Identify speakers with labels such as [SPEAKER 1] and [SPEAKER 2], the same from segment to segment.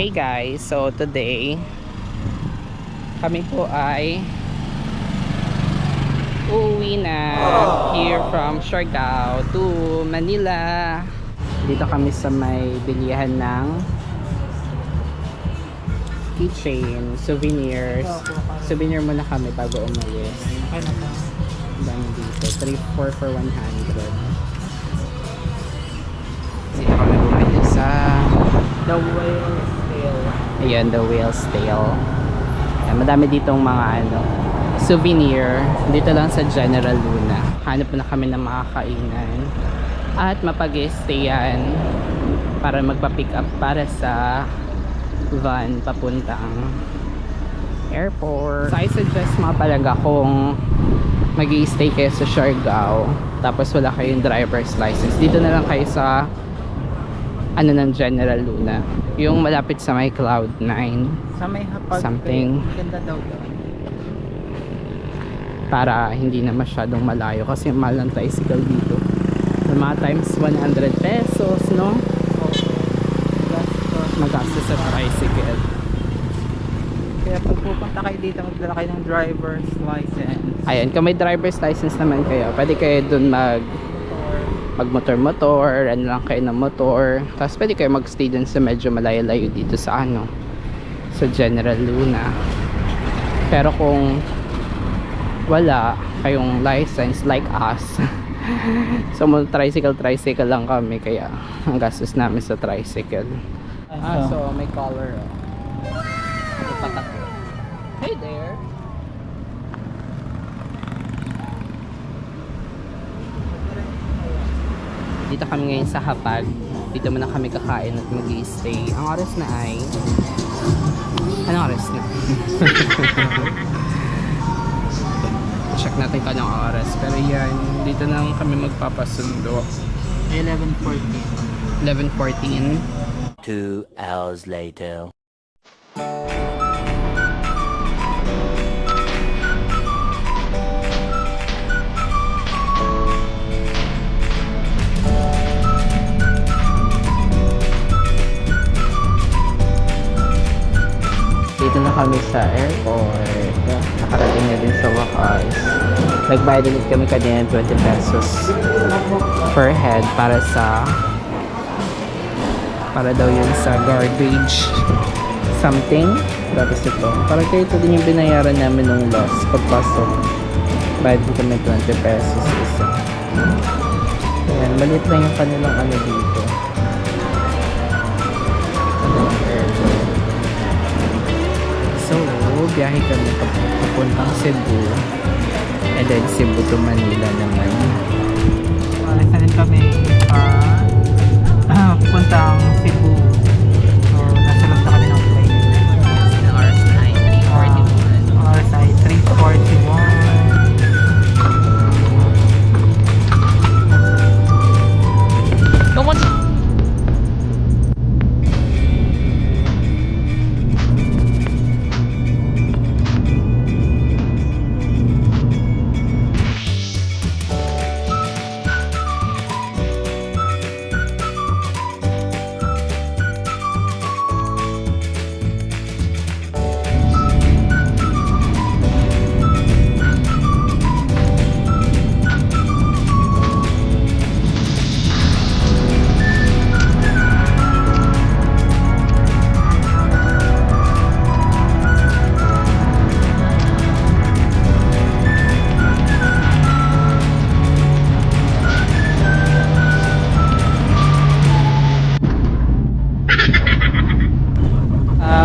[SPEAKER 1] Hey guys, so today kami po ay uuwi na here from Siargao to Manila. Dito kami sa may bilihan ng keychain, souvenirs. Souvenir muna kami bago umalis. Dami dito, 3-4 for 100. Dito kami bumili sa
[SPEAKER 2] The Whale's Tail.
[SPEAKER 1] ayan, the Whale's Tail. Ayan, madami ditong mga souvenir dito lang sa General Luna. Hanap na kami ng makakainan at mapag-stayan para magpa-pick up para sa van papuntang airport. So I suggest mga talaga kung mag-i-stay kayo sa Siargao tapos wala kayong driver's license, dito na lang kayo sa ng General Luna, yung malapit sa may Cloud9
[SPEAKER 2] Sa may hapag
[SPEAKER 1] something.
[SPEAKER 2] Ganda daw doon.
[SPEAKER 1] Para hindi na masyadong malayo kasi mahal ng tricycle dito. So, mga times 100 pesos, no? Magastos sa tricycle.
[SPEAKER 2] Kaya pag pupunta kayo dito, magdala kayo ng driver's license.
[SPEAKER 1] Ayan, kung may driver's license naman kayo, pwede kayo dun magmotor-motor, ano lang kayo ng motor. Tapos pwede kayo magstay dun sa medyo malayo-layo dito sa sa General Luna. Pero kung wala kayong license like us, so tricycle lang kami, kaya ang gastos namin sa tricycle. So may color. Hey there. Dito kami ngayon sa Hapag. Dito muna kami kakain at mag-i-stay. Ang oras na ay... Anong oras na? Check natin kung anong oras. Pero yan, dito na kami magpapasundo.
[SPEAKER 2] 11:14.
[SPEAKER 1] 11:14.
[SPEAKER 3] 2 hours later.
[SPEAKER 1] Dito na kami sa airport. Nakarating na din sa wakas. Nagbayad ulit kami kanina ng 20 pesos per head para daw yun sa garbage something. Tapos ito, para kayo ito din yung binayaran namin nung last pagpasok. Bayad din kami 20 pesos isa. Ayan, maliit lang yung kanilang dito. So, biyahe kami papuntang Cebu and then Cebu to Manila naman.
[SPEAKER 2] Alis na din kami pupuntang Cebu. So, nasa loob na kami ng plane.
[SPEAKER 1] The oras na ay 3:41.
[SPEAKER 2] Oras ay 3:41.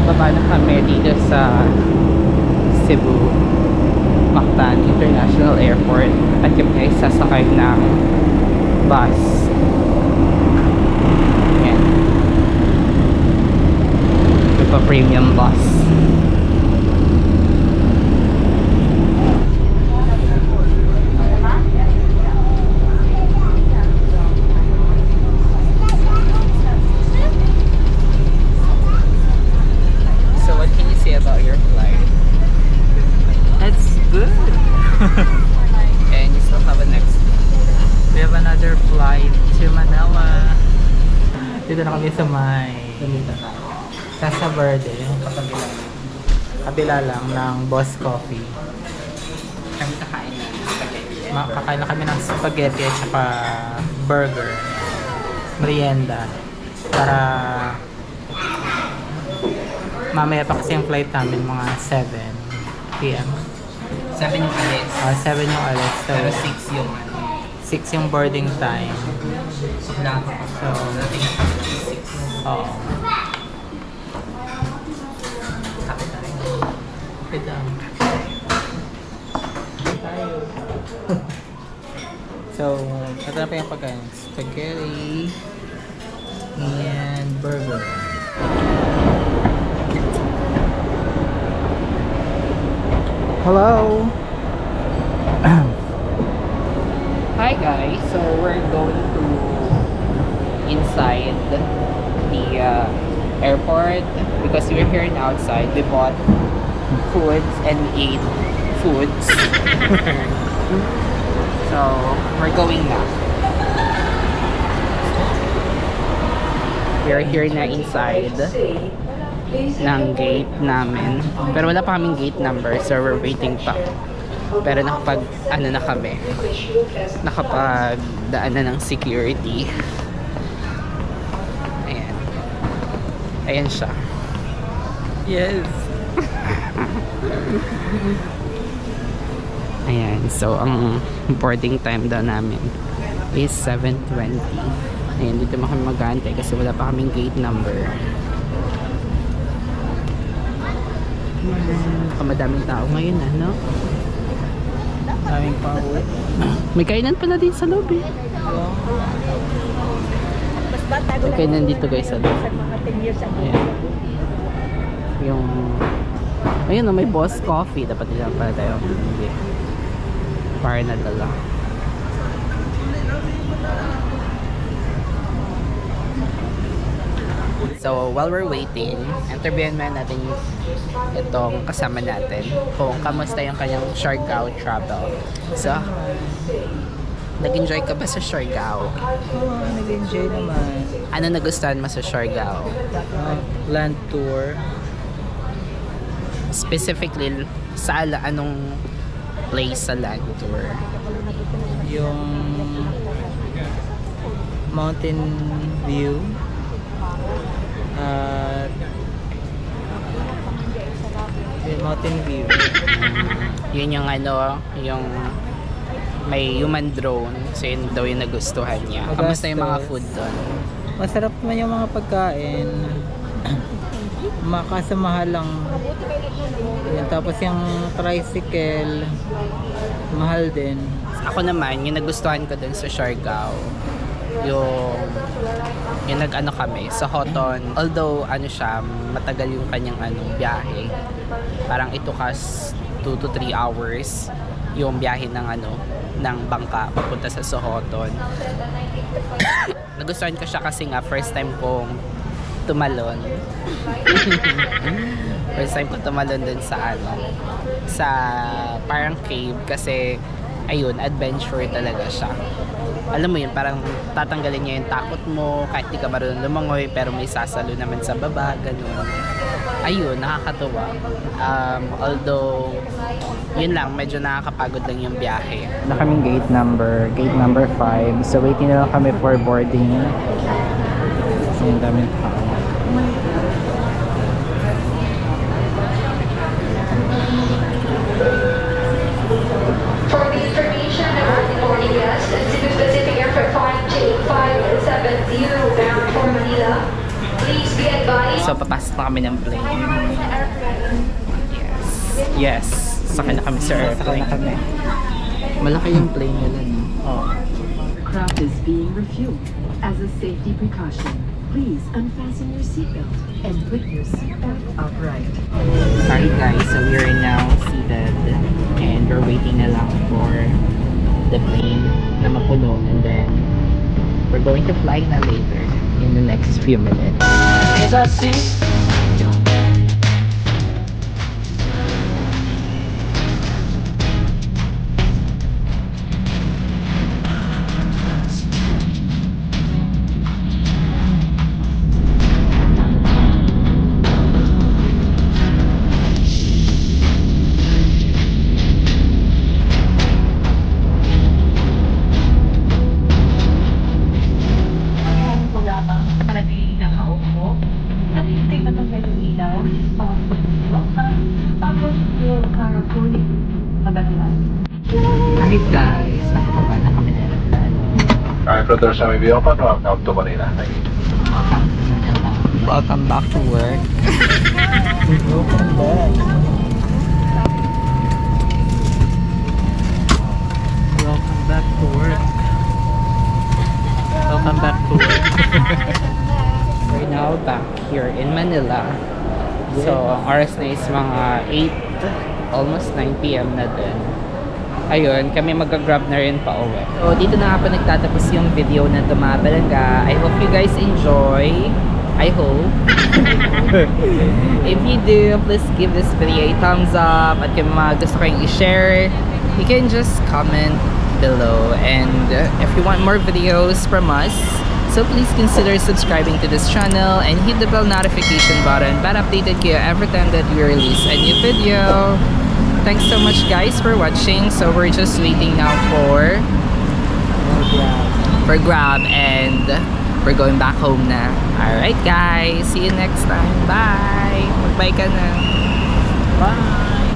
[SPEAKER 1] Baba na kami dito sa Cebu Mactan International Airport at kami ay sasakay ng bus. Ayan. Ito pa premium bus. About your flight.
[SPEAKER 2] That's good.
[SPEAKER 1] And you still have a next.
[SPEAKER 2] We have another flight to Manila. Dito na kami sa may Casa Verde. Kabila lang ng Boss Coffee.
[SPEAKER 1] Kami kakain ng spaghetti.
[SPEAKER 2] Kakain na kami ng spaghetti at saka burger. Merienda. Para mamaya pa kasi yung flight namin mga 7 p.m.
[SPEAKER 1] 7 yung alis.
[SPEAKER 2] 7 yung alis. So,
[SPEAKER 1] Pero 6 yung ano.
[SPEAKER 2] 6 yung boarding time.
[SPEAKER 1] So, kailangan ko.
[SPEAKER 2] So,
[SPEAKER 1] Dating ako 6.
[SPEAKER 2] oo.
[SPEAKER 1] Kapit tayo.
[SPEAKER 2] Ito. So, ito na pa yung pagkain. Spaghetti and burger. Hello!
[SPEAKER 1] Hi guys, so we're going to inside the airport because we're here and outside. We bought foods and we ate foods. So we're going now. We're here na inside ng gate namin. Pero wala pa kaming gate number, so we're waiting pa. Pero nakapag na kami, nakapag daan na ng security. Ayan, ayan siya.
[SPEAKER 2] Yes!
[SPEAKER 1] Ayan, so ang boarding time daw namin is 7:20. Ayan, dito mo kami mag-aantay kasi wala pa kaming gate number. Kamadaming tao ngayon, ano?
[SPEAKER 2] Daming pa uwi.
[SPEAKER 1] May kainan pala din sa loob eh. May kainan dito guys sa loob. Ayan. Yung ayun na, may Boss Coffee. Dapat nila pala tayo bumili para nadala. So while we're waiting, interviewin mo natin itong kasama natin kung kamusta yung kanyang Siargao travel. So, nag-enjoy ka ba sa Siargao?
[SPEAKER 2] Oo, nag-enjoy naman.
[SPEAKER 1] Ano nagustuhan mo sa Siargao?
[SPEAKER 2] Land tour.
[SPEAKER 1] Specifically, sa anong place sa land tour?
[SPEAKER 2] Yung mountain view. At yung mountain view.
[SPEAKER 1] Yun yung ano, yung may human drone. So yun daw yung nagustuhan niya. Kamusta yung mga food doon?
[SPEAKER 2] Masarap naman yung mga pagkain. Makasamahan lang. Yun, tapos yung tricycle, mahal din.
[SPEAKER 1] Ako naman, yung nagustuhan ko dun sa Siargao, yung nag-ano kami sa Hoton. Although ano siya, matagal yung kanyang biyahe. Parang ito kas 2 to 3 hours yung biyahe ng ng bangka papunta sa Sohoton. Nagustuhan ko siya kasi nga first time kong tumalon. First time ko tumalon dun sa sa parang cave kasi ayun, adventure talaga siya. Alam mo yun, parang tatanggalin niya yung takot mo kahit di ka marunong lumangoy pero may sasalo naman sa baba, ganun. Ayun, nakakatuwa. Although yun lang, medyo nakakapagod lang yung biyahe.
[SPEAKER 2] Na kaming gate number 5. So waiting na lang kami for boarding. So yung daming tao.
[SPEAKER 4] For the information of the boarding guests, Cebu Pacific Airport Flight J570 bound for Manila, please be advised.
[SPEAKER 1] So, papasok na kami ng plane. Yes. Sakay na kami sa airplane. Malaki yung plane nila, no?
[SPEAKER 2] Oh.
[SPEAKER 5] The craft is being refueled. As a safety precaution, please unfasten your seatbelt and put your seatbelt upright.
[SPEAKER 1] Sorry guys, so we are now seated and we're waiting na lang for the plane na mapuno and then we're going to fly na later in the next few minutes. As I see
[SPEAKER 6] front doors may be open. Welcome to Manila. Thank you.
[SPEAKER 1] Welcome back to work.
[SPEAKER 2] Welcome back.
[SPEAKER 1] Welcome back to work. Welcome back to work. We're now back here in Manila. So, ang oras na is mga 8, almost 9 p.m. na din. Ayun, kami mag-grab na rin pa uwi. So, dito na nga po nagtatapos yung video na Tumapalanga. I hope you guys enjoy. I hope. If you do, please give this video a thumbs up. At kung mga gusto kayong i-share, you can just comment below. And if you want more videos from us, so please consider subscribing to this channel and hit the bell notification button para updated kayo every time that we release a new video. Thanks so much guys for watching. So we're just waiting now for Grab and we're going back home na. Alright guys, see you next time. Bye! Magbye ka na.
[SPEAKER 2] Bye!